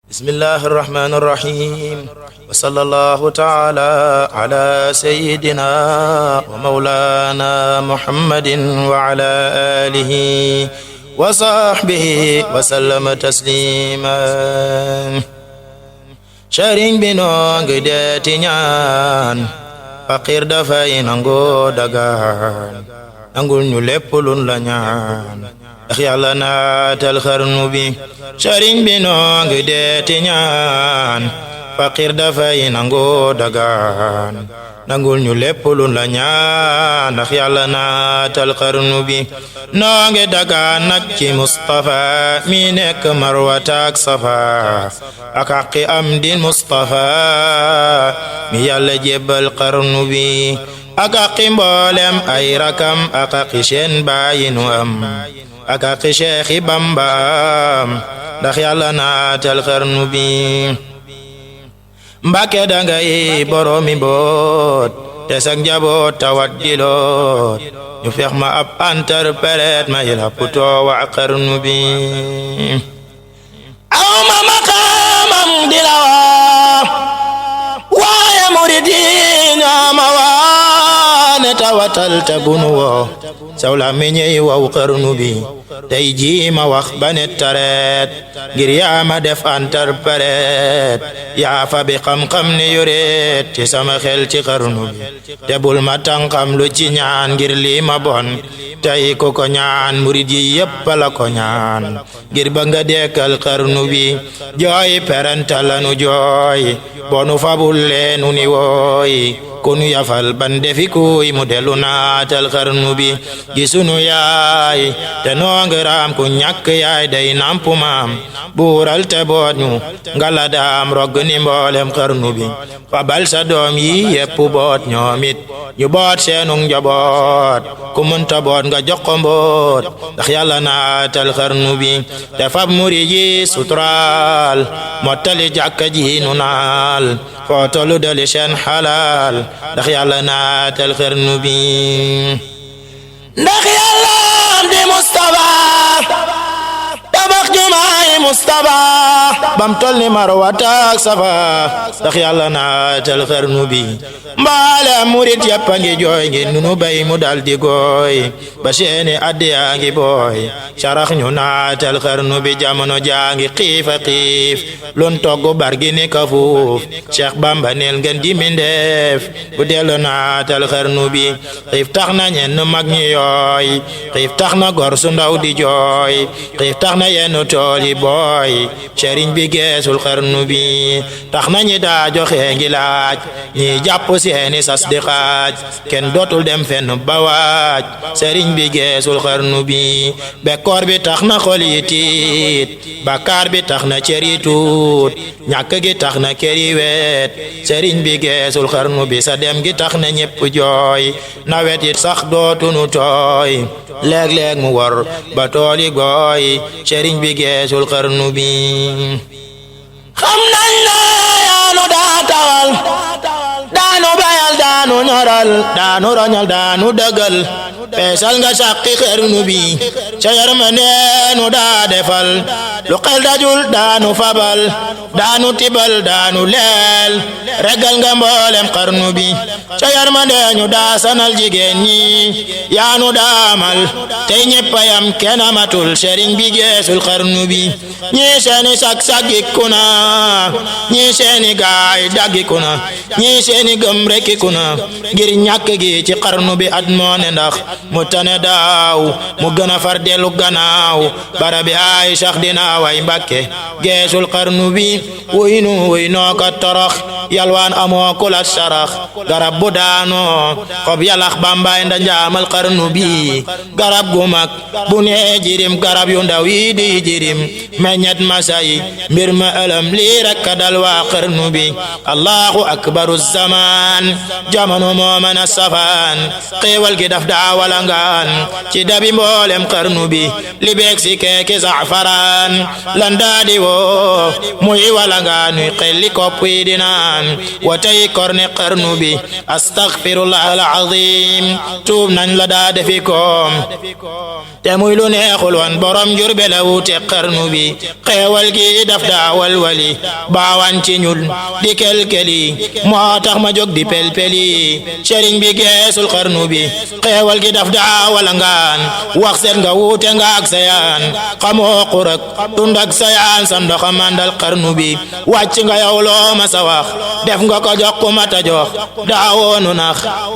bismillahi irrahmani irrahim wa sallallahu taala ala sayyidina wa mawlana muhammadin wa ala alihi wa sahbihi wa sallama tasliman. Sëriñ bi noo ngi deeti ñaan faqir dafay nangoo dagaan nangul ñu lépp luñ la ñaan ndax yàlla naatal xarnu bi. Sëriñ bi noo ngi deeti ñaan faqir dafay nangoo dagaan nangul ñu lépp luñ la ñaan ndax yàlla naatal xarnu bi. noo ngi dagaan nag ci Mustafa mi nekk Marwata ak Safa ak aqi am di Mustafa mi yàlla jébbal xarnu bi ak aqi mboolem ay rakam ak aqi seen baayi nu am ak aqi Seexi Bamba am ndax yàlla naatal xarnu bi. Mbàkke dangay boromi boot te sak njaboot tawat di loot ñu fex ma ab interprète ma yil happutoo wa xarnu bi. aw ma maqaamam di la waaye murid yi ñoo ma waane tawatal te bunu woo saw la meññey waw xarnu bi. tey jii ma wax ba ne tareet ngir yaa ma def interprète yaa fa bi xam-xam ne yoreet ci sama xel ci xarnu bi. te bul ma tànqam lu ci ñaan ngir lii ma bon tey ko ko ñaan murid yi yépp la ko ñaan ngir ba nga dekkal xarnu bi. jooy peranta lanu jooy bonu fabul leenu ni wooy konu yafal ban defi kuy mu delu naatal xarnu bi. gisunu yaay te noo ngi raam ku ñàkk yaay day nampu maam buural te boot ñu ngala daam rogg ni mboolem xarnu bi. fa bal sa doom yi yépp boot ñoomit ñu boot seenu njaboot ku mënta boot nga jox ko mboot ndax yàlla naatal xarnu bi. te fab muri ji suturaal mottali jàkka ji nu naal foo tollu dali seen xalaal ndax yàlla naatal xarnu bi. ndax yàlla di Mustafa tabax jumaay Mustafa bam tol ni Marwata ak Safa ndax yàlla naatal xarnu bi. mbaale murit yàpp a ngi jooy ngi nunu bay mu dal di gooy ba seeni addiyaa ngi booy sarax ñu naatal xarnu bi. jamono jaa ngi xiifa xiif lun togg bargi ni kafuuf Cheikh Bamba neel ngeen di mindeef bu dellu naatal xarnu bi. xiif tax na ñenn mag ñi yooy xiif tax na gor su ndaw di jooy xiif tax na yenn tool yi booy sëriñ bi geesul xarnu bi. tax na ñi daa joxe ngi laaj ñi jàpp seeni sas di xaaj kenn dootul dem fenn ba waaj sëriñ bi geesul xarnu bi. bekkoor bi tax na xol yi tiit bakkaar bi tax na cër yi tuut ñàkk gi tax na kër yi weet sëriñ bi geesul xarnu bi. sa dem gi tax na ñépp jooy nawet it sax dootunu tooy léeg-léeg mu wor ba tool yi gooy sëriñ bi geesul xarnu bi. xam nañ la yaanu daa tawal daanu bayal daanu ñoral daanu roñal daanu dëggal feesal nga sàqi xarnu bi. ca yërmande nu daa defal lu xel dajul daanu fabal daanu tibal daanu leel regal nga mboolem xarnu bi. ca yërmande ñu daa sanal jigéen ñi yaanu daamal tey ñeppayam kenn amatul sëriñ bi geesul xarnu bi. ñii seeni sag-sagiku na ñii seeni gaay daggiku na ñii seeni gëm rekkiku na ngir ñàkk gi ci xarnu bi. at moo ne ndax mu tane daaw mu gën a far dellu gannaaw barabi ay sax dina way Mbàkke geesul xarnu bi. wuynu wuy noo ka torox yalwaan amoo kulat sarax garab bu daanoo xob yalax bambaay nda njaamal xarnu bi. garab gu mag bu nee jirim garab yu ndaw yi di jirim meññet masay mbir ma ëlëm lii rekk dal waa xarnu bi. allahu akbaru zaman jamono moo mën a safaan xéewal gi daf daa walangaan ci dabi mboolem xarnu bi li beeg si keeki safaraan lan daadi woo muy walangaan nuy xelli kopp yi di naan wa tey korne xarnu bi astaghfirullah alazim tuub nañ la daa defi koom te muy lu neexul woon borom Njurbe la wuute xarnu bi xeewal gi daf daa walwali baawan ci ñul di kelkeli moo tax ma jóg di pelpeli sëriñ bi geesul xarnu bi xeewal gi daf daa walangaan wax seet nga wuute nga ak sayaan xamoo xurak tund ak sayaan sa ndoxa mandal xarnu bi wàcc nga yow loo ma sa wax def nga ko jox ku mata jox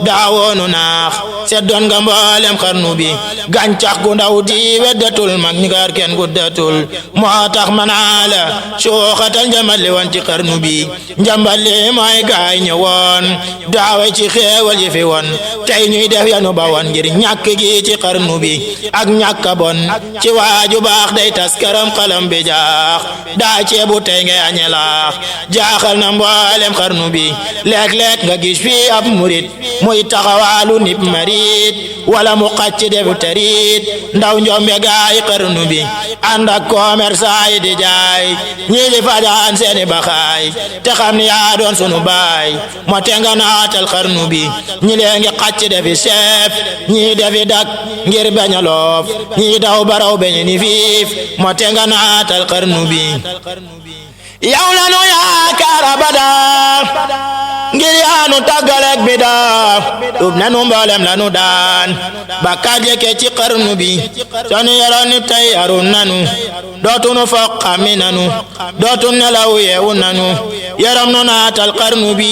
daawoonu naax seet doon nga mboolem xarnu bi gàncax gu ndaw di weddatul mag ñi gaar kenn guddatul moo tax manaa la suuxatal njambal li woon ci xarnu bi njambal li mooy gaay ñëwoon daawe ci xeewal yi fi woon tey ñuy def yanu ba woon ngir ñàkk gi ci xarnu bi ak ñàkk bon ci waaju baax day tas këram xalam bi jaax daa ceebu tey ngay añe laax jaaxal na mboolem xarnu bi léeg-léeg nga gis fii ab murit muy taxawaalu nib marit wala mu xacc defu tarit ndaw njombe gaay xarnu bi ànd ak commerçant yi di jaay ñii di fajaan seeni baxaay te xam ni yaa doon sunu baay moo te nga naatal xarnu bi ñi lee ngi xacc defi chef ñii defi dak ngir bañ a loof ñii daw baraw beñ ni fiif moo te nga naatal xarnu bi yow la nu yaakaar abada ngir yaanu tàggaleek bi daa tub nanu mboolem lanu daan bakkaar jeke ci xarnu bi sonu yoroon ni tey arun nanu dootunu foq xammi nanu dootun nelaw yeewu nanu yaram nu naatal xarnu bi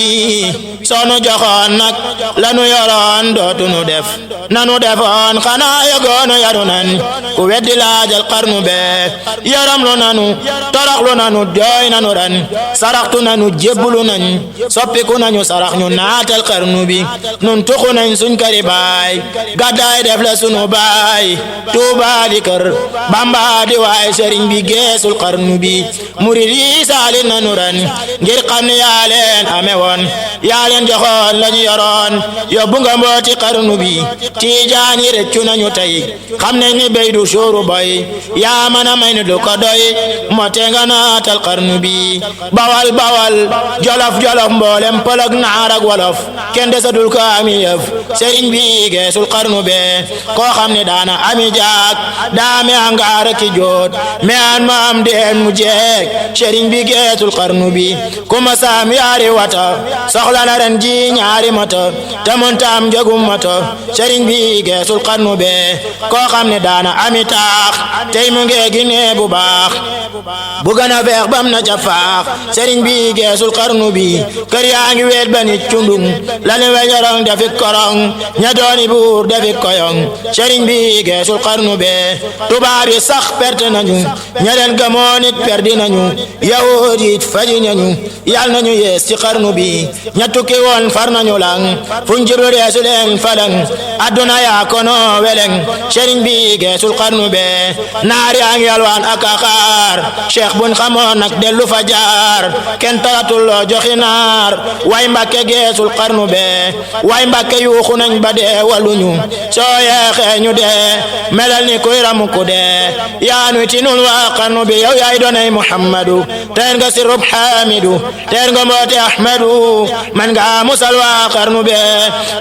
sonu joxoon nag lanu yoroon dootunu def nanu defoon xanaa yegoonu yaru nan ku weddi laajal xarnu be yaram lu nanu toroxlu nanu jooy nanu ran saraxtu nanu jébbulu nañ soppiku nañu sarax ñu naatal xarnu bi nun tuxu nañ suñ kari baay gàddaay def la sunu baay Tuuba di kër Bamba di waay sëriñ bi geesul xarnu bi murid yi saalin nanu ran ngir xam ne yaa leen ame woon yaa leen joxoon lañu yoroon yóbbu nga mbooti xarnu bi tiijaan yi rëccu nañu tey xam nañ ni béy du suuru boy yaa mën a may ni du ko doy moo te nga naatal xarnu bi bawal bawal jolof jolof mboolem pëlëg naar ak wolof kenn desatul ko ami yëf sëriñ bi geesul xarnu be koo xam ne daana ami jaak daame angaar ki joot me an ma am deen mu jeek sëriñ bi geesul xarnu bi kuma saam yaari wata soxla na ren ji ñaari mata te montaam jogum mata sëriñ bi geesul xarnu be koo xam ne daana ami taax tey mu ngeegi ne bu baax bu gën a feex bam na ca faax sëriñ bi geesul xarnu bi kër yaa ngi weet ba nit cundung lani weñorong defi korong ña dooni buur defi koyong sëriñ bi geesul xarnu be tubaab yi sax perte nañu ña leen gëmoo nit perdi nañu yahud yi faji nañu yal nañu yees ci xarnu bi ña tukki woon far nañu lang fuñ jiblu reesu leen falang adduna yaa kono weleng sëriñ bi geesul xarnu be naar yaa ngi yalwaan ak axaar cheikh buñ xamoon nag dellu fa jaar kenn talatul loo joxi naar way Mbàkke geesul xarnu be way Mbàkke yuuxu nañ ba dee waluñu soo yeexee ñu dee melal ni kuy ramu ku dee yaa nuy tinul waa xarnu bi yow yaay doonay Muhammadu teer nga sirub Hamidu teer nga mboote Ahmadu man nga musal waa xarnu be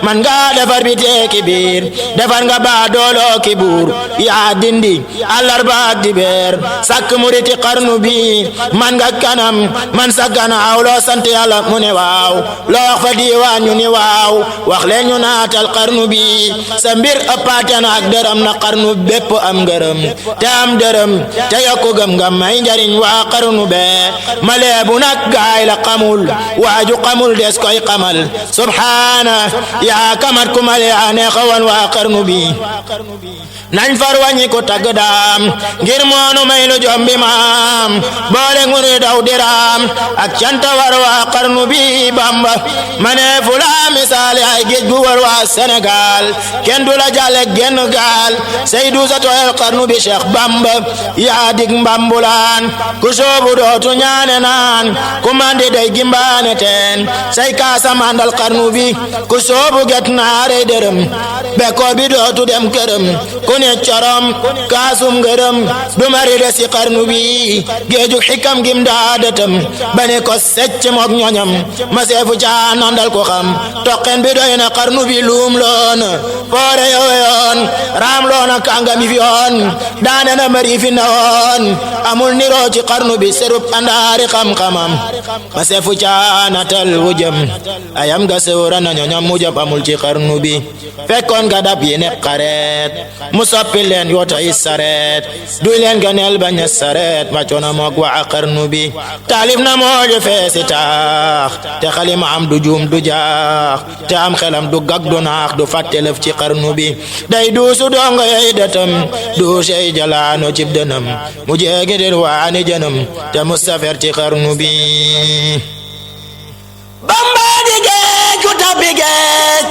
man nga defar bi teeki biir defar nga baa dooloo ki buur yaa dindi àllarba ak dibeer sakk muriti xarnu bi man nga kanam man sa ganaaw loo sant Yàlla mu ne waaw loo wax fa diiwaan ñu ni waaw wax leen ñu naatal xarnu bi sa mbir ëppaate na ak dërëm na xarnu bépp am ngërëm te am dërëm te yokku gëm nga may njariñ waa xarnu be maleebu nag gaay la xamul waaju xamul des koy xamal subhaana yaa kamat ku male yaa neexawoon waa xarnu bi nañ far wàññi ko tagg daam ngir moonu may lu jombi maam boole nguri daw diraam ak canta war waa xarnu bi Bamba mane fula misaale ay géej gu war waa Sénégal kenn du la jàlle genn gaal Seydou sa tooyal xarnu bi Cheikh Bamba yaa dig mbambulaan ku soobu dootu ñaane naan ku mandi day gimbaane teen say kaasa mandal xarnu bi ku soobu get naarey dërëm bekkoor bi dootu dem këram ku ne corom kaasum ngërëm du mari de si xarnu bi géeju xikam gim daadatam bane ko secc mook ñoñam ma seefu caa nandal ko xam toqen bi doy na xarnu bi luum loon foore yoon raam loona kàngami fi yoon daane na mari fi na woon amul niroo ci xarnu bi serub andaari xam-xamam ma seefu caa natal wujam ayam ga sewra na ñoñam mujam amul ci xarnu bi fekkoon nga dab yi ne xareet mu soppi leen yoota yi sareet duy leen ganeel bañ a sareet wàccoona moog waa xarnu bi taalif na mooju feesi taax te xalima am du juum du jaax te am xelam du gag du naax du fàttelëf ci xarnu bi day duusu dongo yey dëtam duusey jalaano cib dënam mu jeegi dir waani jënam te mustafer ci xarnu bi Bamba di géej ku tabbi géej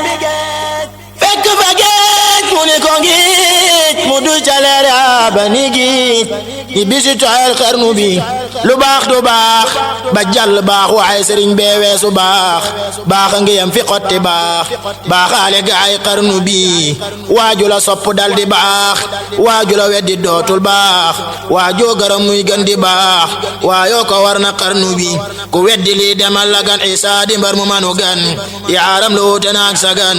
fekk fa géej mu ni ko ngiij mu du caleere ba ni giij ñi bisi tooyal xarnu bi lu baax du baax ba jàll baax waaye sëriñ bee weesu baax baax a ngi yam fi xotti baax baaxaale gaay xarnu bi waaju la sopp dal di baax waaju la weddi dootul baax waajoo garam muy gën di baax waayoo ko war na xarnu bi ku weddi lii demal la gan Isaa di mbar mu manu gan yaaram lu wuute naag sa gan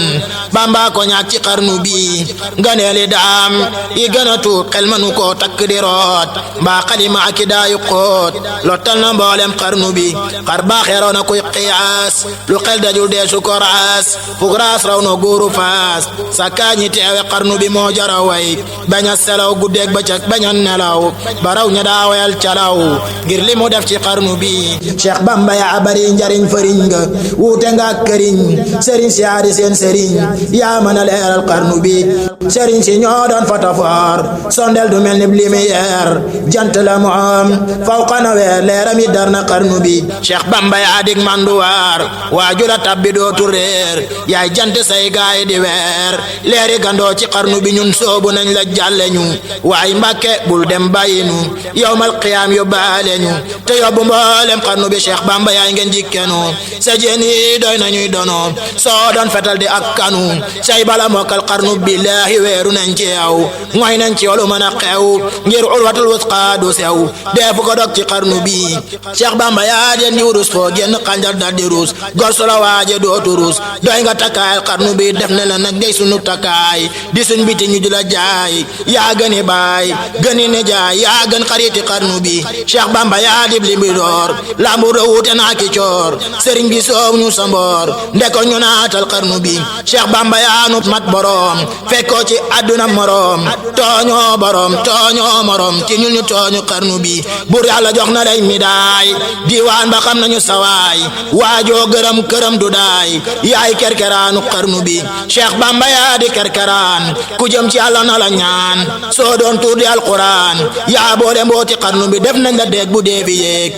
Bamba ko ñaak ci xarnu bi nganeeli daam yi gën a tuut xel manu ko takk di root mbaa xalima aki daayu xoot lottal na mboolem xarnu bi xar baax yaroo na kuy xiyaas lu xel dajul deesu ko raas fug raas raw na góoru faas sa kaañi teewe xarnu bi moo jara way bañ a selaw guddeeg bëccëg bañ a nelaw baraw ña daawayal calaw ngir li mu def ci xarnu bi Cheikh Bamba yaa bari njariñ fëriñ nga wuute nga këriñ sëriñ si yaari seen sëriñ yaa mën a leeral xarnu bi sëriñ si ñoo doon fotofoor sondel du mel ni lumière jant la mu am fawqa na weer leeram yi dar na xarnu bi Cheikh Bamba yaa dig manduwaar waaju la tabbi dootu réer yaay jant say gaay di weer leeri gandoo ci xarnu bi ñun soobu nañ la jàlle ñu waay Mbàkke bul dem bàyyi ñu yawmal qiyaam yóbbaale ñu te yóbbu mboolem xarnu bi Cheikh Bamba yaay ngeen jikkenu sa jeen yi doy nañuy dono soo doon fetal di ak kanu say bala mokkal xarnu billaahi weeru nañ ci yow ngoy nañ ci yoolu mën a xew ngir urwatul wusqa du sew deefu ko dog ci xarnu bi Cheikh Bamba yaa den di wurus foo génn xanjar dal di ruus gor su la waaje dootu ruus doy nga takkaayal xarnu bi def na la nag day sunu takkaay di suñ biti ñu di la jaay yaa gëni baay gëni ne jaay yaa gën xariti xarnu bi Cheikh Bamba yaa dib li mbi door lambu do wuute naa ki coor sëriñ bi soow ñu sa mboor ndeko ñu naatal xarnu bi Cheikh Bamba yaa nut mat borom fekkoo ci àdduna morom tooñoo borom tooñoo morom ci ñun ñu tooñu xarnu bi bur yàlla jox na lay mi daay diwaan ba xam nañu sawaay waajoo gërëm këram du daay yaay kerkeraanu xarnu bi Cheikh Bamba yaa di kerkeraan ku jëm ci yàlla na la ñaan soo doon tuur di alquran yaa boole mbooti xarnu bi def nañ la dégg bu dee fi yéeg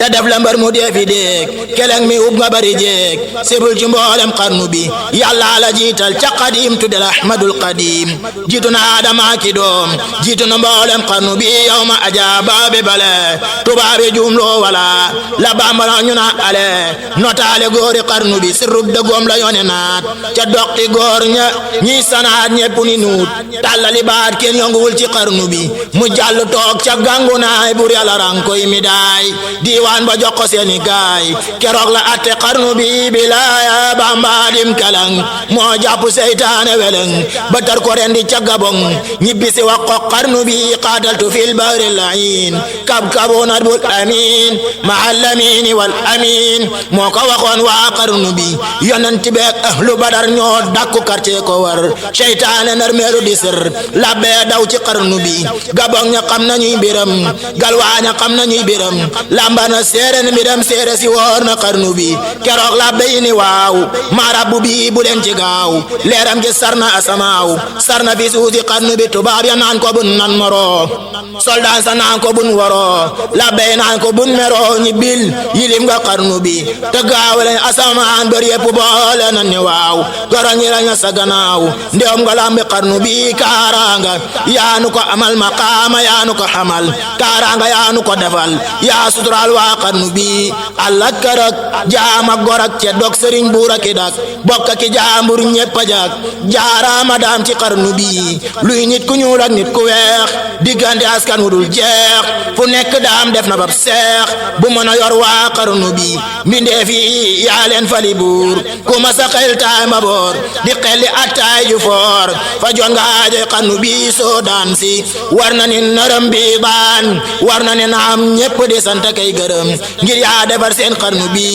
te def la mbar mu dee fi déeg keleng mi ub nga bari jéeg sibul ci mboolem xarnu bi yàlla la jiital ca qadim tuddel ahmadul qadim jiitu na adama ki doom jiitu na mboolem xarnu bi yow ma ajaaba be bale tubaabe jumloo wala la bambara ñu na ale notaale góori xarnu bi sirrub dëggoom la yone naat ca doqti góor ña ñi sanaat ñepp ni nuut tàllali baat kenn yonguwul ci xarnu bi mu jàll toog ca gangu naay bur yàlla rankoy mi daay diwaan ba jox ko seeni gaay keroog la atte xarnu bi bilaaya Bamba dim kalang moo jàpp seytaane weleng ba tar ko rendi ca gabong ñibbisi wax ko xarnu bi qaataltu fil bahri layin kabkabuna bul amin mahal amin wal amin moo ko waxoon waa xarnu bi yonent beek ahlu badar ñoo dakku quartier ko war seytaane nar meelu di sër labbe daw ci xarnu bi gabong ña xam nañuy biram galwaa ña xam nañuy biram lambana bamba séere na mbiram séere si woor na xarnu bi keroog la béy ni waaw maarabu bi bu leen ci gaaw leeram gi sarna asamaaw sarna fi suusi xarnu bi tubaab ya naan ko bun nan moro soldat sa naan ko bun woro la béy naan ko bun mero ñi bil yilim nga xarnu bi te gaaw leen asamaan bër yépp boole nan ni waaw goro ñi lañ sa gannaaw ndewam nga lambi xarnu bi kaaranga yaanu ko amal maqaama yaanu ko xamal kaaranga yaanu ko defal yaa sutural waa xarnu bi Allah karak jaama gorak ce dok sëriñ buura ki dak bokka ki jaambur ñépp a jak jaaraama daam ci xarnu bi luy nit ku ñuul ak nit ku weex diggante askan wu dul jeex fu nekk daam def na bab seex bu mën a yor waa xarnu bi mbindeef yi yaa leen fali buur ku ma sa xel taay ma boor di xelli attaay ju foor fa jon nga aajoy xarnu bi soo daan si war na ni nërëm bi baan war na ni naam ñépp di sant kay gërëm ngir yaa defar seen xarnu bi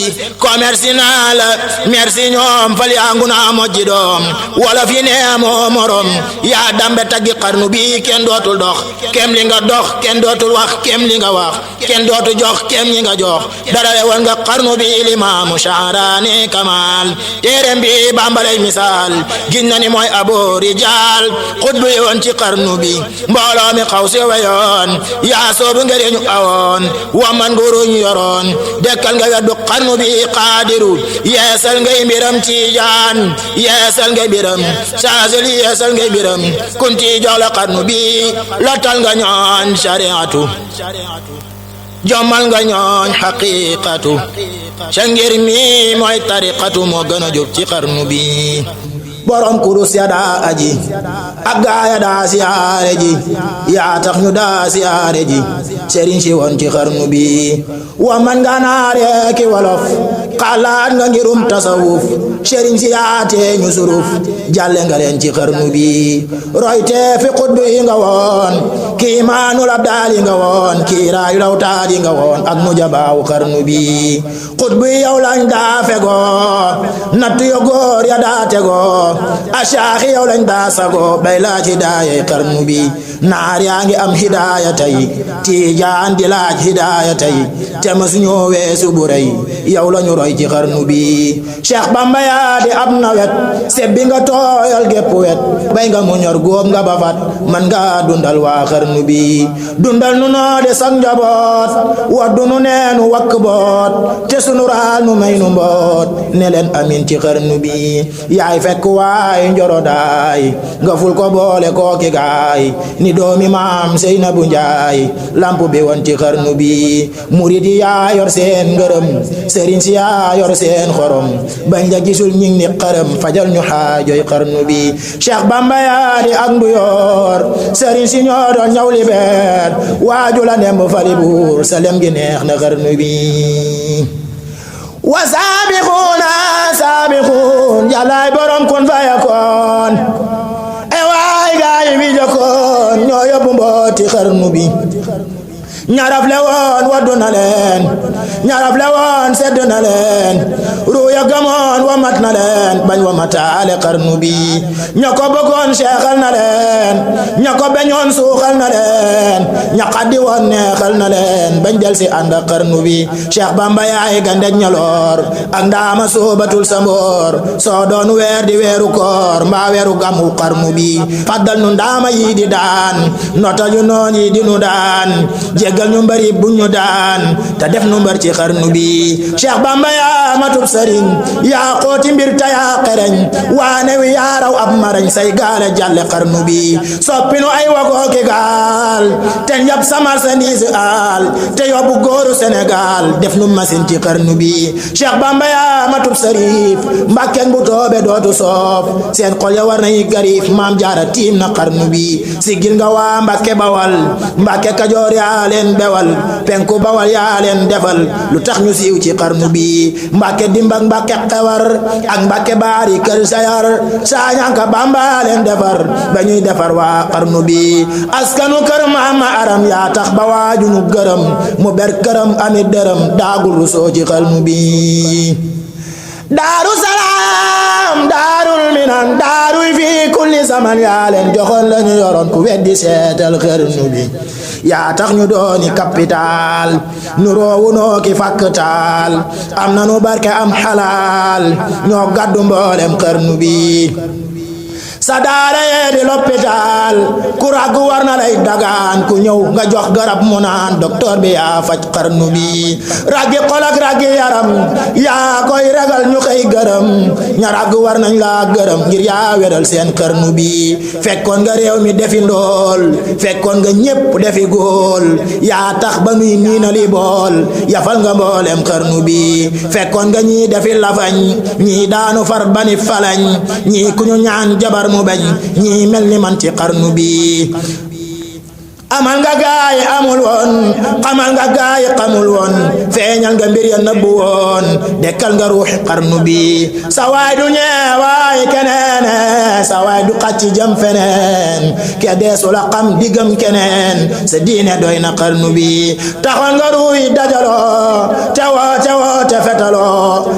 commerce naa la merci ñoom fal yaa ngu naa mojji doom wala fi nee moo morom yaa dambe taggi xarnu bi kenn dootul dox kem li nga dox kenn dootul wax kem li nga wax kenn dootu jox kem li nga jox dara woon nga xarnu bi limaamu Sha'raani Kamal téereem bi bambalay misaal gin na ni mooy abo rijaal xutbu yoon ci xarnu bi mbooloo mi xaw si weyoon yaa soobu ngëriñu awoon waman nguruñu yoroon dekkal nga weddu xarnu bi qaadiru yeesal ngay mbiram Tijaan yeesal ngay mbiram saasili yeesal ngay mbiram kunti jox la xarnu bi lotal nga ñooñ shariatu jommal nga ñooñ haqiqatu ca ngir mi mooy tariqatu moo gën a jóg ci xarnu bi borom kurus ya daa aji ak gaaya daa siyaare ji yaa tax ñu daa siyaare ji sëriñ si woon ci xarnu bi wa man nga naare ki wolof xalaat nga ngirum tasawuf sëriñ si yaatee ñu suruf jàlle nga leen ci xarnu bi royte fi xutbu yi nga woon kii maanul abdaal yi nga woon kii raayu lawtaat yi nga woon ak mu jabaawu xarnu bi xutbu yi yow lañ daa fegoo natt yo góor ya daa tegoo asaaxi yow lañ daa sago bay laaj hidaaya xarnu bi naar yaa ngi am hidaaya tey Tijaan di laaj hidaaya tey te masu ñoo weesu bu rëy yow lañu roy ci xarnu bi Cheikh Bamba yaa di ab nawet sebbi nga tooyal gépp wet bay nga mu ñor góob nga bafat man nga dundal waa xarnu bi dundal nu noo de sang njaboot waddu nu neenu wakk boot te sunu raal nu may nu mboot ne leen amin ci xarnu bi yaay fekk waay njoro daay nga ful ko boole kooki gaay ni doomi maam Seynabu Njaay lamp bi woon ci xarnu bi murid yi yaa yor seen ngërëm sëriñ si yaa yor seen xorom bañ la gisul ñing ni xaram fajal ñu xaajoy xarnu bi Cheikh Bamba yaa di ak ndu yor sëriñ si ñoo doon ñaw li beer waaju la nemb fali buur sa lem gi neex na xarnu bi wa saabixuuna saabixuun yàllaay borom kun fayakoon e waay gaay wi jokkoon ñoo yóbbu mbooti xarnu bi ñaraf le woon waddu na leen ñaraf le woon sedd na leen ruuya gamoon wa mat na leen bañ wa mataale xarnu bi ña ko bëggoon seexal na leen ña ko beñoon suuxal na leen ña xaddi woon neexal na leen bañ del si ànd ak xarnu bi Cheikh Bamba yaay gandeg ñaloor ak ndaama soobatul sa mboor soo doon weer di weeru koor mbaa weeru gamu xarnu bi faddal nu ndaama yi di daan notal yu noon yi di nu daan gal ñu mbari bu ñu daan te def nu mbar ci xarnu bi Cheikh Bamba yaa matub sëriñ yaa xooti mbir ta yaa xereñ waane wi yaa raw ab marañ say gaale jàlle xarnu bi soppinu ay wagoo ki gaal te njab samar sa ndiisi aal te yóbbu góoru Sénégal def nu masin ci xarnu bi Cheikh Bamba yaa matub sërif mbàkkeen bu toobe dootu soof seen xol ya war nañu garif maam jaara tiim na xarnu bi sigil nga waa Mbàkke Bawal Mbàkke Kajoor yaa leen bewal penku Bawal yaa leen defal lu tax ñu siiw ci xarnu bi Mbàkke dimbak Mbàkke xewar ak Mbàkke baari kër sayar saañanka Bamba leen defar ba ñuy defar waa xarnu bi askanu kër Maama Aram yaa tax ba waaju ñu gërëm mu ber këram amit dërëm daagul rusoo ci xarnu bi Daaru Salaam daarul minan daaruy fi kulli zaman yaa leen joxoon lañu yoroon ku weddi seetal xarnu bi yaa tax ñu dooni capital nu roowu noo ki fakktaal am nanu barke am xalaal ñoo gàddu mboolem xarnu bi sa daara yee di l'hôpital ku ràgg war na lay dagaan ku ñëw nga jox garab mu naan docteur bi yaa faj xarnu bi ràggi xol ak ràggi yaram yaa koy ragal ñu xëy gërëm ña ràgg war nañ laa gërëm ngir yaa weral seen xarnu bi fekkoon nga réew mi defi ndool fekkoon nga ñépp defi góol yaa tax ba nuy niinali bool yafal nga mboolem xarnu bi fekkoon nga ñii defi lafañ ñii daanu far bani falañ ñii ku ñu ñaan jabar mu bañ ñii mel ni man ci xarnu bi amal nga gaay amul woon xamal nga gaay xamul woon feeñal nga mbir ya nëbbu woon dekkal nga ruuxi xarnu bi sa waay du ñeewaay keneen sa waay du xacci jëm feneen ke deesu la xam diggam keneen sa diine doy na xarnu bi taxoon nga ruuy dajaloo tewoo te fetaloo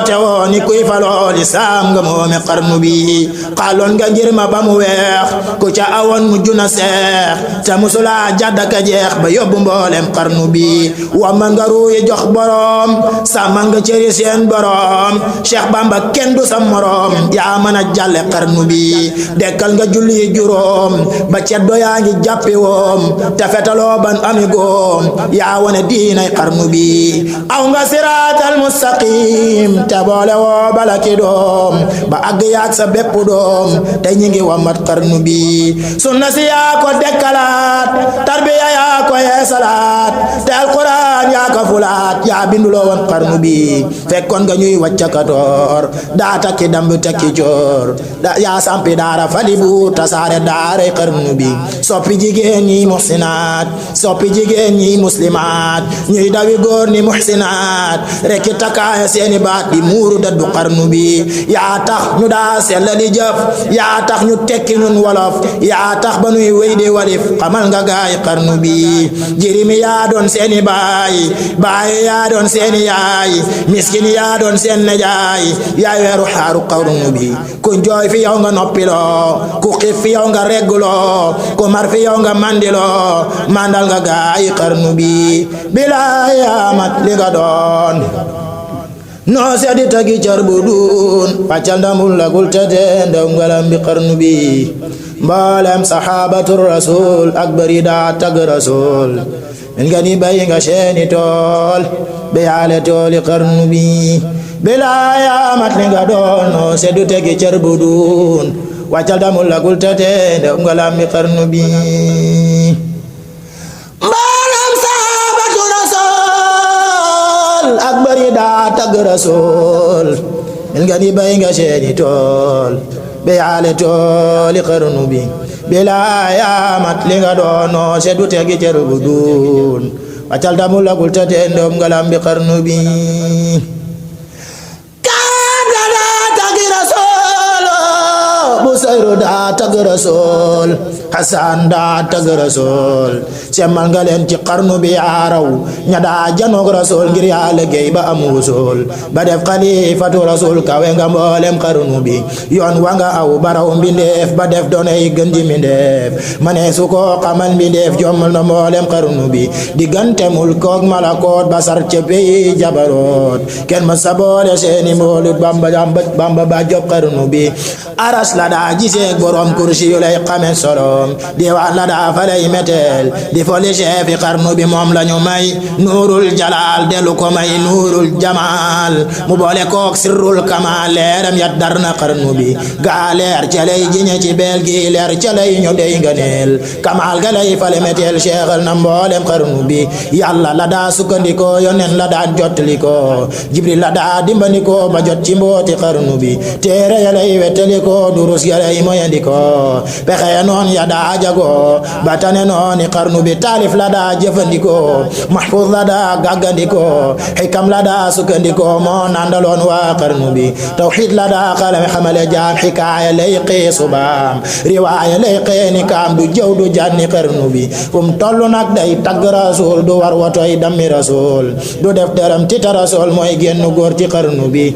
tewoo ni kuy faloo li saam nga moome xarnu bi xaaloon nga ngir ma ba mu weex ku ca awoon mu juna seex musula jaddaka jeex ba yóbbu mboolem xarnu bi waman nga ruuyi jox borom sàmmal nga cëri seen borom Cheikh Bamba kenn du sa morom yaa mën a jàlle xarnu bi dekkal nga julli juróom ba ceddo yaa ngi jàppi woom te fetaloo ban ami goom yaa wone diinay xarnu bi aw nga siraatal mustaqim te boole woo bala ki doom ba àgg yaag sa bépp doom te ñi ngi wamat xarnu bi sunna si yaa ko dekkalaat tarbiya yaa ko yeesalaat te alquran yaa ko fulaat yaa binduloo woon xarnu bi fekkoon nga ñuy waccakatoor daa takki damb takki coor yaa sampi daara fali bu tasaare daaray xarnu bi soppi jigéen ñi muhsinaat soppi jigéen ñi muslimaat ñuy dawi góor ni muhsinaat rekki takkaaya seeni baat di muuru daddu xarnu bi yaa tax ñu daa sellali jëf yaa tax ñu tekki nun wolof yaa tax ba nuy wéy di walif xamal nga gaay xarnu bi jirimi yaa doon seeni baay yaa doon seeni yaay miskin yaa doon seen nejaay yaay weeru xaaru xarnu bi ku jooy fi yow nga noppiloo ku xiif fi yow nga regguloo ku mar fi yow nga mandiloo mandal nga gaay xarnu bi bilaay amat li nga doon noo seddi tagi car bu duun paccal ndamul lagul tete ndaw ngalam bi xarnu bi mboolem saxaabatu rasul ak bari daa tag rasul min nga ni bay nga seeni tool be yaale tooli xarnu bi bilaay amat li nga doon noo seddi tagi car bu duun paccal ndamul lagul tete ndaw ngalam bi xarnu bi ak bari daa tagg rasul min nga ni bay nga seeni tool be yaale tooli xarnu bi bilaay amat li nga doono seddu tegi cer bu duun waccal damu lagul tate ndom ngalam bi xarnu bi kaam la daa tagg rasul bu sayru daa tagg rasul Hasan daa tagg rasul semmal nga leen ci xarnu bi yaaraw ña daa janoog rasul ngir yaa liggéey ba am wusul ba def xalifatu rasul kawe nga mboolem xarnu bi yoon wa nga aw baraw mbindeef ba def doonay gën di mbindeef mane su ko xamal mbindeef jommal na mboolem xarnu bi diggante mulkook malakoot ba sar ca pey jabaroot kenn ma sa boole seeni mboolut bamba ba job xarnu bi aras la daa giseeg borom kursi yu lay xame solo diwaan la daa fa lay meteel di foli chefi xarnu bi moom lañu may nuurul jalaal delu ko may nuurul jamaal mu boole kook sirrul kamaal leeram yat dar na xarnu bi gaa leer ca lay jiñe ci beel gi leer ca lay ñu dey nganeel kamaal ga lay fale meteel cheikhal na mboolem xarnu bi yàlla la daa sukkandikoo yonen la daa jottalikoo jibril la daa dimbandikoo ba jot ci mbooti xarnu bi téere ya lay wettalikoo durus ya lay moyandikoo pexe noon ya daa jagoo ba tane nooni xarnu bi taalif la daa jëfandikoo mahfuz la daa gàggandikoo xikam la daa sukkandikoo moo nandaloon waa xarnu bi tawxiid la daa xalame xamale jaam xikaaya lay xee subaam riwaaya lay xee ni kaam du jëw du janni xarnu bi fum tollu nag day tagg rasul du war wotoy dammi rasul du def dërëm tita rasul mooy génn góor ci xarnu bi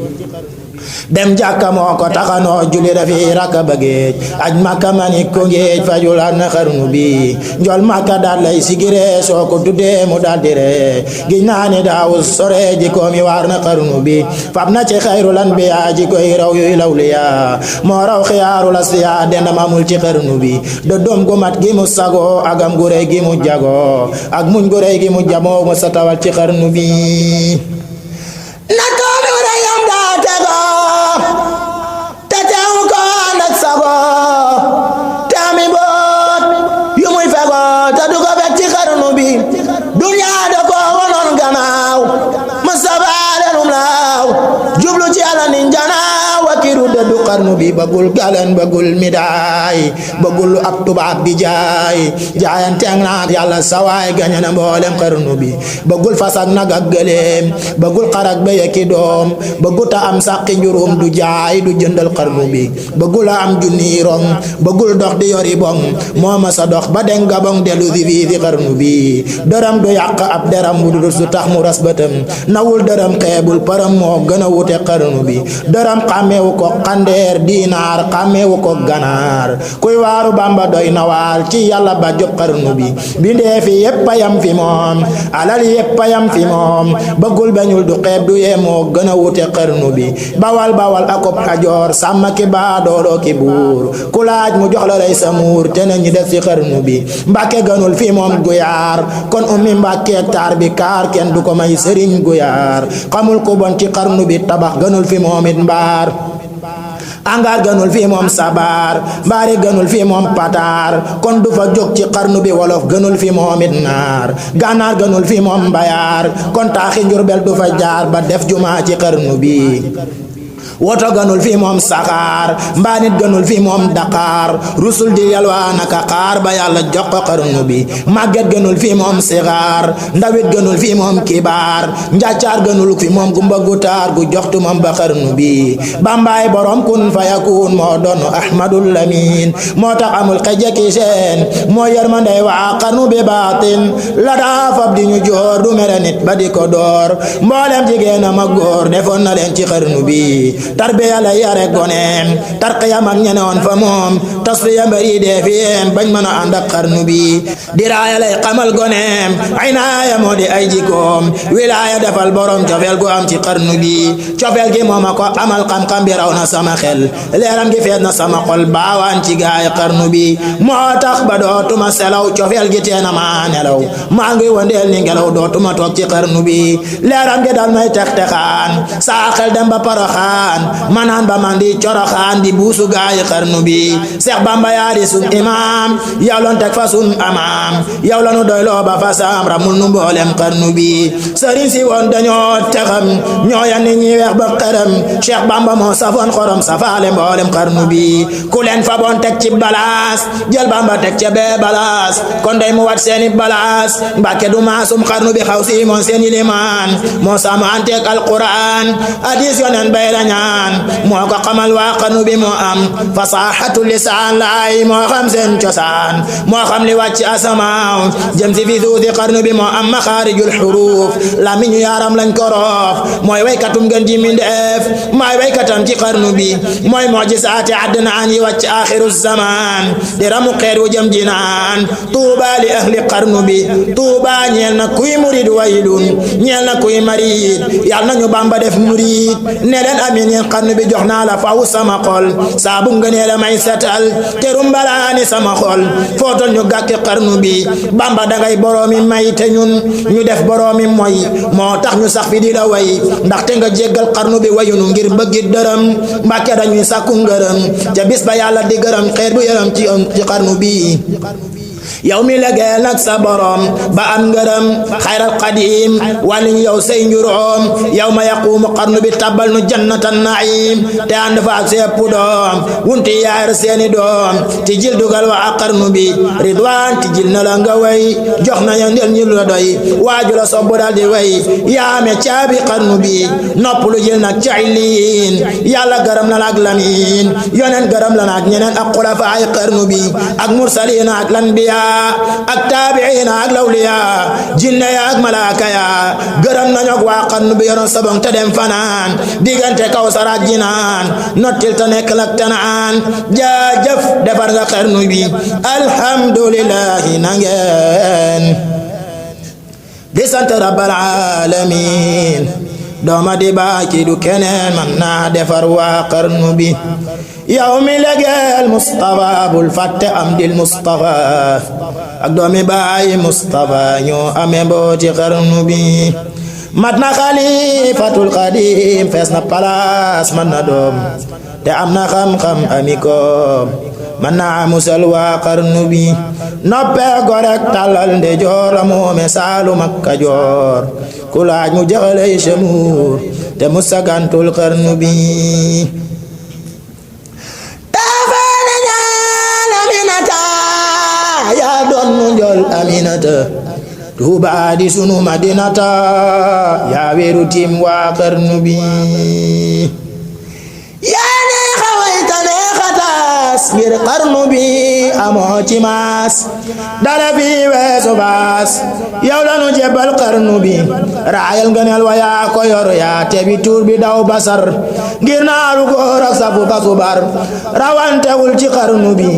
dem jàkka moo ko taxanoo julli dafi rakka ba géej aj makka mani ko géej fajulaat na xarnu bi njol makka daal lay sigire soo ko tuddee mu daal dire giñ naa ni daawu sore ji ko mi waar na xarnu bi fab na ci xayrul anbiya ji koy raw yuy lawliya moo raw xiyaarul asfiya dendam amul ci xarnu bi do doom gu mat gi mu sago agam gu rëy gi mu jago ak muñ gu rëy gi mu jamoo mu sa tawal ci xarnu bi xarnu bi bëggul galan bëggul midaay bëggul ab tubaab di jaay jaayanteeg na yàlla sawaay gañe na mboolem xarnu bi bëggul fas ak nag ak gëléem bëggul xar ak béy ak doom bëggul ta am sàqi njurum du jaay du jëndal xarnu bi bëggul a am junni rong bëggul dox di yori bong moo ma sa dox ba den gabong delu di fii fi xarnu bi dërëm du yàq ab deram bu dul su tax mu ras bëtam nawul dërëm xeebul param moo gën a wute xarnu bi dërëm xàmmeewu ko xande dinaar xàmmeewu ko ganaar kuy waaru Bamba doy na waar ci yàlla ba job xarnu bi bindee fi yépp yam fi moom alal yépp yam fi moom bëggul bañul du xeeb du yee moo gën a wute xarnu bi bawal bawal akob xajoor sàmm ki baa dooloo ki buur ku laaj mu jox la lay sa muur te na ñi def ci xarnu bi Mbàkke gënul fi moom guyaar kon ummi Mbàkke taar bi kaar kenn du ko may sëriñ guyaar xamul ku bon ci xarnu bi tabax gënul fi moom it mbaar angaar gënul fii moom sabar mbaari gënul fii moom pataar kon du fa jóg ci xarnu bi wolof gënul fii moom it naar gànnaar gënul fii moom mbayaar kon taaxi Njurbel du fa jaar ba def jumaa ci xarnu bi woto gënul fii moom saxaar mbaanit gënul fii moom daqaar rusul di yalwaa naka xaar ba yàlla jox ko xarnu bi màgget gënul fii moom sixaar ndawit gënul fii moom kibaar njàccaar gënul fii moom gumba gutaar gu joxtu moom ba xarnu bi bambaay borom kun fa yakun moo doon ahmadul lamin moo tax amul xejeki seen moo yërmandey waa xarnu bi baatin la daa fab di ñu joor du mere nit ba di ko door mboolem jigéen a ma góor defoon na leen ci xarnu bi tarbiya la yare goneem tarqiyam ak ñenewoon fa moom tasfiya mbari dee fiyem bañ mën a ànd ak xarnu bi diraaya lay xamal goneem aynaaya moo di ay jikoom wilaaya defal borom cofeel gu am ci xarnu bi cofeel gi moom a ko amal xam-xam bi raw na sama xel leeram gi fees na sama xol baawaan ci gaay xarnu bi moo tax ba dootuma selaw cofeel gi teena ma nelaw maa ngi wandeel ni ngelaw dootuma toog ci xarnu bi leeram gi dal may tex-texaan saa xel dem ba Poroxaan manaan ba man di coroxaan di buusu gaayi xarnu bi Seex Bamba yaa di sun imaam yow lon teg fa sun amaam yow lanu doyloo ba fa saam ramul nu mboolem xarnu bi sëriñ si woon dañoo texam ñoo yanni ñi weex ba xëram Seex Bamba moo safoon xorom safaale mboolem xarnu bi ku leen fa boon teg ci balaas jël Bamba teg ca bee balaas kon day mu wat seeni balaas Mbàkke du maasum xarnu bi xaw si moon seeni limaan moo sama anteeg alquran hadis yonen bay la ñaan moo ko xamal waa xarnu bi moo am fasaxatu lisaan laay moo xam seen cosaan moo xam li wàcc asamaaw jëm si fi suusi xarnu bi moo am maxaarijul xuruuf la mi ñu yaaram lañ ko roof mooy waykatum gën ji mindeef mooy waykatam ci xarnu bi mooy mujisaati adnaan yi wàcc axiru zaman di ramu xeet wu jëm jinaan tuuba li ahli xarnu bi tuuba ñeel na kuy murid waylun ñeel na kuy marid yal nañu Bamba def murid ne leen amin yeen xarnu bi jox naa la faw sama xol saabu ngënee la may setal terum balaani sama xol footol ñu gàkki xarnu bi Bamba dangay boroomi may te ñun ñu def boroomi moy moo tax ñu sax fi di la way ndaxte nga jéggal xarnu bi wayunu ngir bëggi dërëm Mbàkke dañuy sàkku ngërëm ca bis ba yàlla di gërëm xeet bu yërëm ci xarnu bi yow mi legeel nag sa borom ba am ngërëm xayral qadim wàlliñ yow say njuróom yow ma yaquumu xarnu bi tabal nu jannatan naim te ànd fa ak sepp doom wunti yaayar seeni doom ti jil dugal wa ak xarnu bi ridwaan ti jil na la nga way jox na ya ndel ñu la doy waaju la sobbu dal di way yaame caabi xarnu bi nopp lu jil nag ca illiin yàlla gërëm la nag lamin yonen gërëm la nag ñeneen ak xulafaay xarnu bi ak mursaliin ak lanbiya ak taabiina ak lawliya jinne ya ak malaaka ya gërëm nañu ak waa xarnu bi yoroon sabong te dem fanaan diggante Kawsar ak Jinaan nottil te nekk lak tanaan jaajëf defar nga xarnu bi alhamdulillahi nangeen di sant rabbal alamin dooma di baaki du keneen man naa defar waa xarnu bi yow mi legeel Mustafa bul fàtte am dil Mustafa ak doomi baay Mustafa ñoo amee mbooti xarnu bi mat na xalifatul xadim fees na palaas man na doom te am na xam-xam ami koom man naa musal waa xarnu bi noppee gorek tàllal nde joor la moome Saalum ak Kajoor ku laaj mu jaxalay Shamuur te musagantul xarnu bi taafaana ñaal Aminata yaa doon mu njol Aminata Tuuba di sunu Madinata yaa weeru tim waa xarnu bi yaa neexa wayta neexa taas ngir xarnu bi amoo ci maas dara fi weesu baas yow lanu jebal xarnu bi raayal ngëneel wa yaa ko yor yaa tebi tuur bi daw basar ngir naaru góor ak safu kasubar rawantewul ci xarnu bi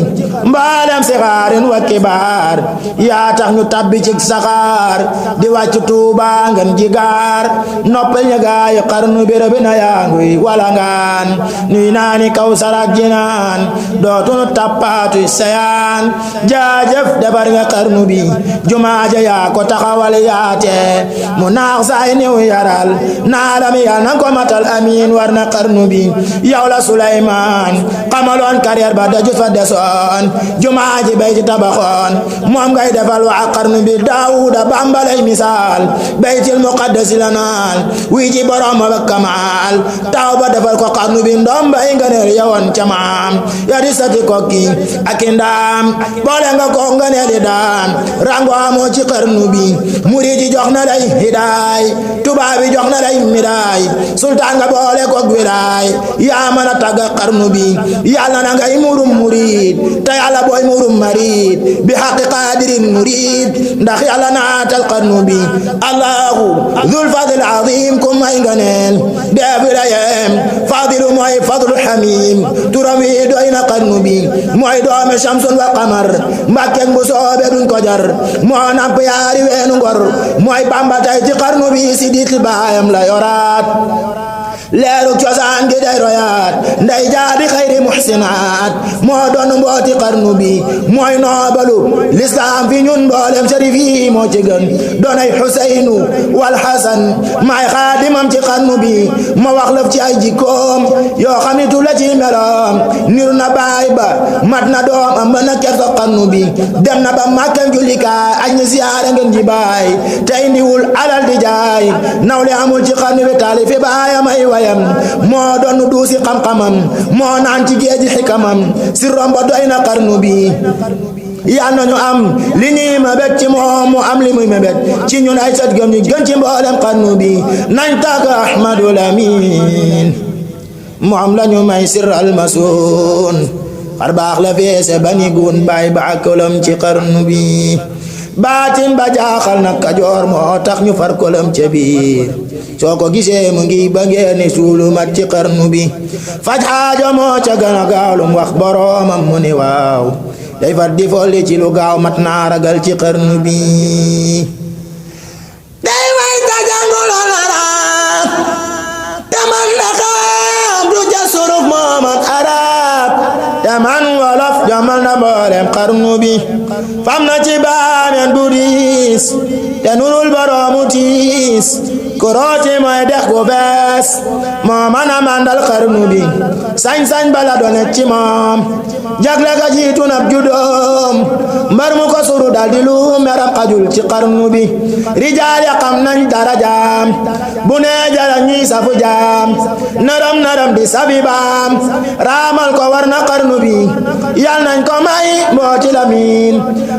mbalem si xaarin wa kibaar yaa tax ñu tabbi ci saxaar di wàcc Tuuba ngeen jigaar noppal ña gaay xarnu bi rëbi na yaa nguy walangaan nuy naani Kawsar ak Jinaan dootunu tappaatu sayaan jaajëf defar nga xarnu bi jumaa ja yaa ko taxawal yaate mu naax saay niw yaral naalami yal nan ko matal amiin war na xarnu bi yow la Suleymaan xamaloon carrière ba dajut fa desoon jumaa ji bay ci tabaxoon moom ngay defal waa xarnu bi Daawuda bambalay misaal baytil muqaddasi la naal wi ci borom ba kamaal taw ba defal ko xarnu bi ndoom bay nga neel yowoon ca maam ya di sati kokki ak ndaam boole nga ko nga neel di daan rango amoo ci xarnu bi murid yi jox na lay hidaay tubaab yi jox na lay midaay sultaan nga boole ko wilaay yaa mën a tagga xarnu bi yàlla na ngay murum murid te yàlla booy murum marid bi xaqi qaadirin murid ndax yàlla naatal xarnu bi allahu dhul fadl azim ku may nga neel deebi la yem fadilu mooy fadlu hamim turam wi doy na xarnu bi mooy doomi shamsun wa qamar mbàkkeek bu soobe duñ ko jar moo namp yaari weenu ngor mooy bamba tay ci xarnu bi si dit baayam la yoraat leeru cosaan gi day royaat nday jaadi xayri muhsinaat moo doon mbooti xarnu bi mooy noobalu lislaam fi ñun mboolem sharif yi moo ci gën doonay Xuseynu wal Xasan maay xaadimam ci xarnu bi ma wax lëf ci ay jikkoom yoo xamitu la ci meloom niru na baay ba mat na doom am ba na kersa xarnu bi dem na ba màkkam jullikaay aj ñi siyaare ngeen ji baay te indiwul alal di jaay nawle amul ci xarnu bi taalifi baayam ay wayam moo doon duusi xam-xamam moo naan ci géeji xikamam si rombo doy na xarnu bi yal nañu am li ñuy mébét ci moom mu am li muy mébét ci ñun ay sët gëm ñi gën ci mboolem xarnu bi nañ tàgg Ahmadul Amin mu am lañu may sirral masuun xar baax la feese bani gun baay ba kolam ci xarnu bi baatin ba jaaxal na Kajoor moo tax ñu far kolam ca biir soo ko gisee mu ngi ba ngeeni suulu mat ci xarnu bi faj xaajo moo ca gën a gaaw lu mu wax boroomam mu ni waaw day far di folli ci lu gaaw mat naa ragal ci xarnu bi day way ta jànguloon arab te man la xam du ca suruf moomat arab te man wolof jomal na mboolem xarnu bi fam na ci baameen bu diis te nurul boroomu tiis kurooti mooy dex gu bees moo mën a mandal xarnu bi sañ-sañ bala doone ci moom jagle ga jiitu nab judoom mbar mu ko suru dal di lu meram xajul ci xarnu bi rijaal ya xam nañ darajaam bu nee jara ñuy safu jaam naram naram di sabibaam raamal ko war na xarnu bi yal nañ ko may mbooti lamin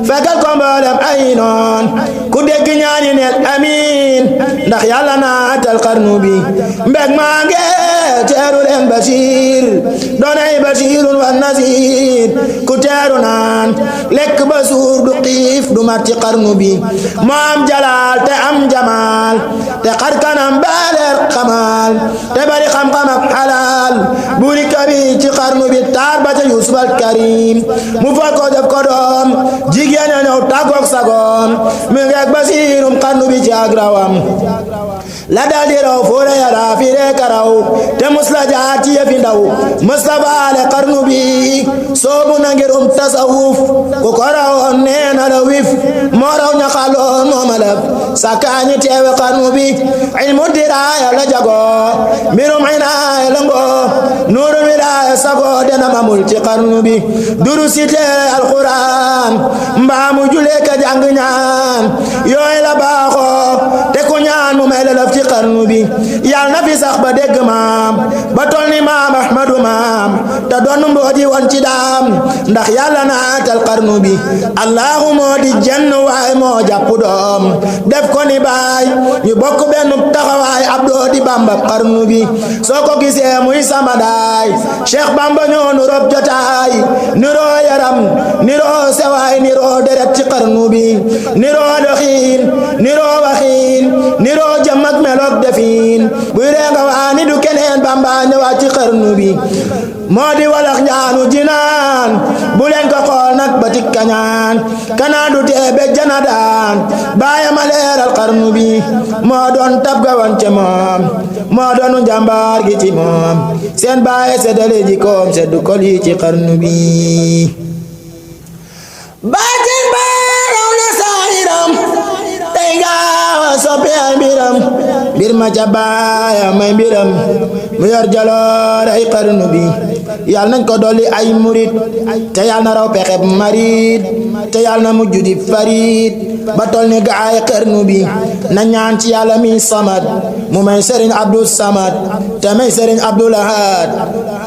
fekkal ko mboolem ay noon ku dégg ñaani neel amiin ndax yàlla naatal xarnu bi mbég maa nge teeru leen Basiir doonay Basiirun wa Nasiir ku teeru naan lekk ba suur du xiif du mat ci xarnu bi moo am jalaal te am jamaal te xar kanam baaleer xamaal te bari xam-xam ak xalaal buri kabi ci xarnu bi taar ba ca Yuusuf al Karim mu fal ko def ko doom jigéen a ñëw tàggoog sagoom mi ngeeg Basiirum xarnu bi ci ak rawam la dal di raw fóore yara fi reeka raw te mus la jaar ci yëfi ndaw mus la baale xarnu bi soobu na ngirum tasawuf ku ko rawoon nee na la wif moo raw ña xaloon mooma lëf sakaañi teewe xarnu bi ilmu diraaya la jagoo mbirum inaaya la ngoo nuuru wilaaya sagoo dena mamul ci xarnu bi duru site alquran mbaamu julee ka jàng ñaan yooy la baaxoo te ku ñaan mu may la laf ci xarnu bi yal na fi sax ba dégg maam ba tol ni maam ahmadu maam te doon mbooji woon ci daam ndax yàlla naatal xarnu bi allahu moo di jenn waay moo jàpp doom def ko ni baay ñu bokk benn taxawaay abdoo di bamba xarnu bi soo ko gisee muy sama daay cheikh bamba ñoo nu rob jotaay niroo yaram niroo sewaay niroo deret ci xarnu bi niroo doxiin niroo waxiin niroo jëm ak meloog defiin buy reenga waani du keneen bamba ñëwaat ci xarnu bi moo di walax njaanu jinaan bu leen ko xool nag ba tik kañaan kanaa du tee be jana daan baaya ma leeral xarnu bi moo doon tab gawan ca moom moo doonu njàmbaar gi ci moom seen baaya seddale ji koom seddu kol yi ci xarnu bi baatin baaraw na saahiram tey gaawa soppi ay mbiram mbir ma ca baaya may mbiram mu yor jaloor ay xarnu bi yal nañ ko dolli ay murit te yal na raw pexeb marit te yal na mujj di farit ba tol ni gaay xarnu bi na ñaan ci yàlla mi samad mu may sëriñ Abdou Samad te may sëriñ Abdou Lahad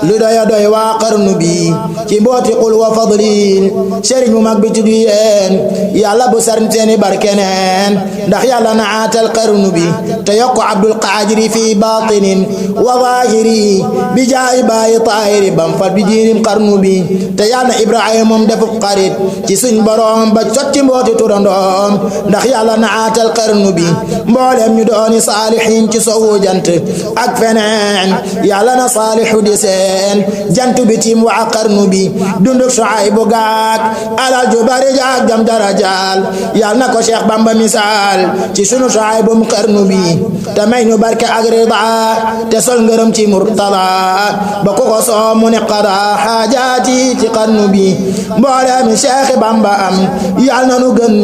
lu doya doy waa xarnu bi ci mbooti qul wa fadlin sëriñ mu mag bi tuddu yeen yàlla bu sarn seeni barkeneen ndax yàlla naatal xarnu bi te yokku Abdul Qaadiri fi batinin wa zahiri bi jaay bàyyi taahiri bam fat bi jiirim xarnu bi te yàlla na Ibrahima moom defu xarit ci suñ borom ba cot ci mbooti turandoom ndax yàlla naatal xarnu bi mboolem ñu dooni saalihin ci sowu jant ak feneen yàlla na saalihu di seen jant bi tim waa xarnu bi dunduk Shuaybu gaak alal ju bari jaak jam darajaal yàlla na ko Cheikh Bamba misaal ci sunu Shuaybu mu xarnu bi te may ñu barke ak rida te sol ngërëm ci murtada ba ku ko soo mu ne qada xaajaati ci xarnu bi mboolem Cheikh Bamba am yàlla na nu gën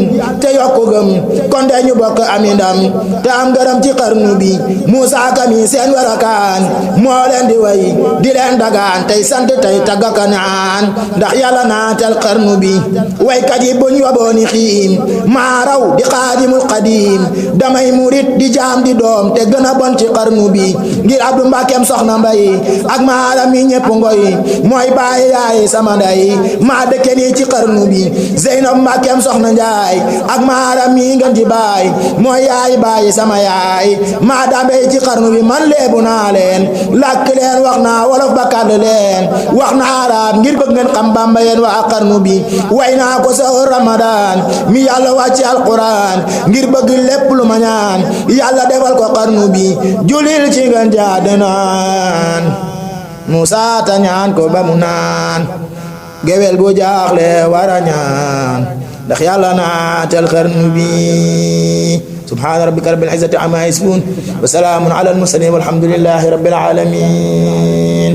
te yokku gëm kon de ñu bokk ami ndam te am ngërëm ci xarnu bi Musa Kami seen warakaan moo leen di way di leen dagaan tey sant tey tagga naan ndax yàlla naatal xarnu bi waykat yi buñ wabooni xiim maa raw di xaadimul xadiim damay murit di jaam di doom te gën a bon ci xarnu bi ngir Abdu Mbàkkeem soxna mbay ak maaram mi ñepp ngoy mooy baay yaay sama nday maa dëkke nii ci xarnu bi Zeynab Mbàkkeem soxna njaay ak maaram mi ngeen di baay mooy yaay baay sama yaay maa dambe ci xarnu bi man leebu naa leen làkk leen wax naa wolof ba kàdd leen wax naa arab ngir bëgg ngeen xam Bamba yeen waa xarnu bi way naa ko sa Ramadan mi yàlla wàcce alquran ngir bëgg lépp lu ma ñaan yàlla defal ko xarnu bi julil ci ngeen jaade naan Musa ta ñaan ko ba mu naan gewel bu jaaxle wara ñaan ndax yàlla naatal xarnu bi subhaana rabbika rabbil izzati amma yasifun wa salaamun ala al mursalin walhamdulillahi rabbil alamin